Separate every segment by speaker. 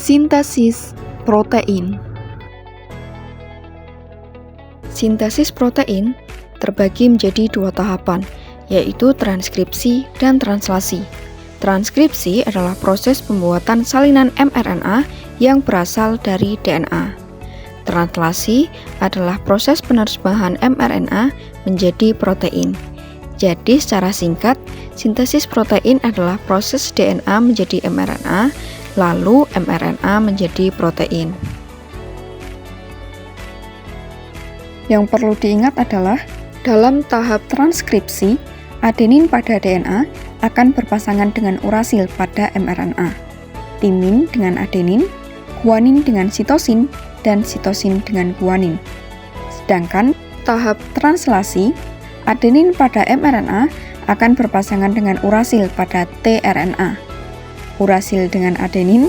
Speaker 1: Sintesis protein. Sintesis protein terbagi menjadi dua tahapan, yaitu transkripsi dan translasi. Transkripsi adalah proses pembuatan salinan mRNA yang berasal dari DNA. Translasi adalah proses penerjemahan mRNA menjadi protein. Jadi secara singkat, sintesis protein adalah proses DNA menjadi mRNA, lalu mRNA menjadi protein. Yang perlu diingat adalah, dalam tahap transkripsi, adenin pada DNA akan berpasangan dengan urasil pada mRNA, timin dengan adenin, guanin dengan sitosin, dan sitosin dengan guanin. Sedangkan tahap translasi, adenin pada mRNA akan berpasangan dengan urasil pada tRNA, urasil dengan adenin,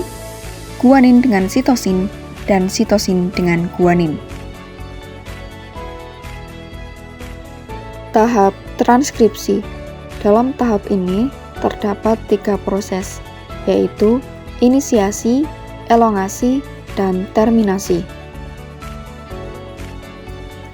Speaker 1: guanin dengan sitosin, dan sitosin dengan guanin. Tahap transkripsi. Dalam tahap ini terdapat 3 proses, yaitu inisiasi, elongasi, dan terminasi.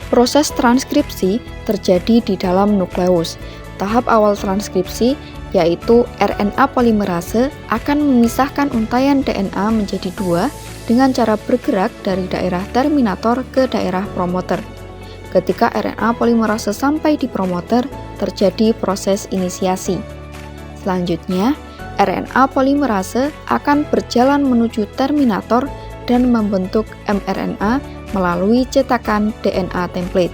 Speaker 1: Proses transkripsi terjadi di dalam nukleus. Tahap awal transkripsi yaitu RNA polimerase akan memisahkan untaian DNA menjadi 2 dengan cara bergerak dari daerah terminator ke daerah promoter. Ketika RNA polimerase sampai di promoter, terjadi proses inisiasi. Selanjutnya, RNA polimerase akan berjalan menuju terminator dan membentuk mRNA melalui cetakan DNA template.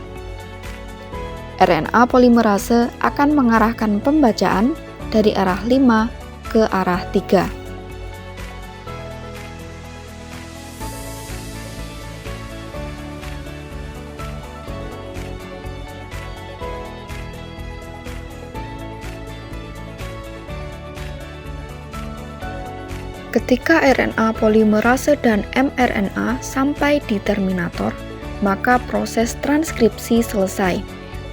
Speaker 1: RNA polimerase akan mengarahkan pembacaan dari arah 5 ke arah 3. Ketika RNA polimerase dan mRNA sampai di terminator, maka proses transkripsi selesai.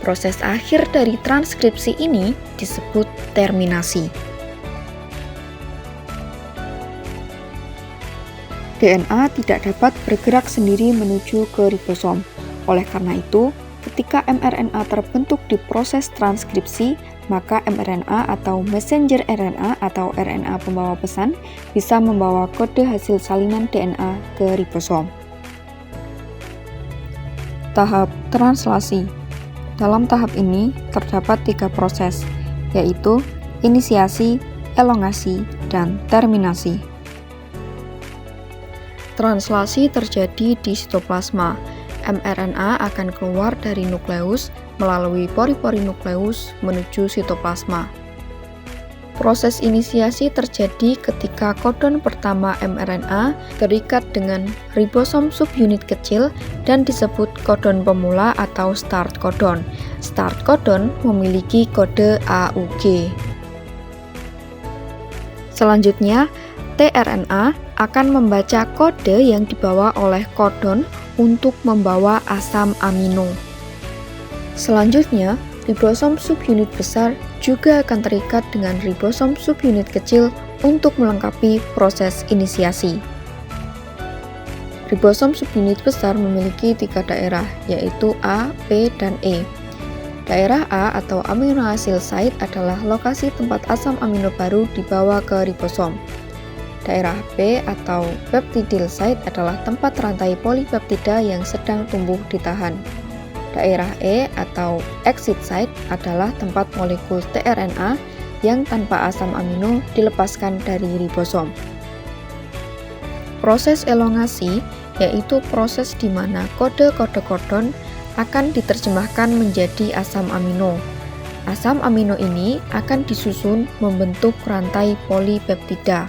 Speaker 1: Proses akhir dari transkripsi ini disebut terminasi. DNA tidak dapat bergerak sendiri menuju ke ribosom. Oleh karena itu, ketika mRNA terbentuk di proses transkripsi, maka mRNA atau messenger RNA atau RNA pembawa pesan bisa membawa kode hasil salinan DNA ke ribosom. Tahap translasi. Dalam tahap ini terdapat 3 proses, yaitu inisiasi, elongasi, dan terminasi. Translasi terjadi di sitoplasma. mRNA akan keluar dari nukleus melalui pori-pori nukleus menuju sitoplasma. Proses inisiasi terjadi ketika kodon pertama mRNA terikat dengan ribosom subunit kecil dan disebut kodon pemula atau start codon. Start codon memiliki kode AUG. Selanjutnya, tRNA akan membaca kode yang dibawa oleh kodon untuk membawa asam amino. Selanjutnya, ribosom subunit besar juga akan terikat dengan ribosom subunit kecil untuk melengkapi proses inisiasi. Ribosom subunit besar memiliki 3 daerah, yaitu A, P, dan E. Daerah A atau aminoacyl site adalah lokasi tempat asam amino baru dibawa ke ribosom. Daerah P atau peptidyl site adalah tempat rantai polipeptida yang sedang tumbuh ditahan. Daerah E atau exit site adalah tempat molekul tRNA yang tanpa asam amino dilepaskan dari ribosom. Proses elongasi yaitu proses di mana kode-kode kodon akan diterjemahkan menjadi asam amino. Asam amino ini akan disusun membentuk rantai polipeptida.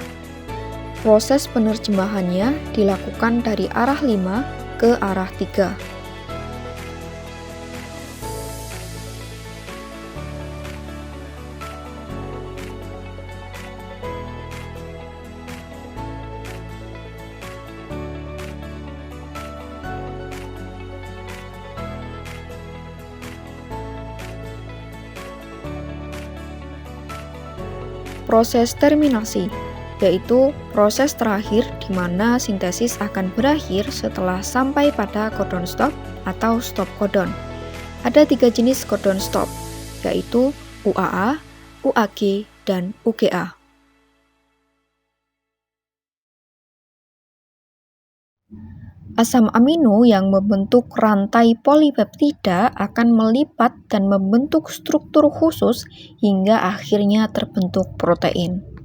Speaker 1: Proses penerjemahannya dilakukan dari arah 5 ke arah 3. Proses terminasi. yaitu proses terakhir di mana sintesis akan berakhir setelah sampai pada codon stop atau stop codon. Ada 3 jenis codon stop, yaitu UAA, UAG, dan UGA. Asam amino yang membentuk rantai polipeptida akan melipat dan membentuk struktur khusus hingga akhirnya terbentuk protein.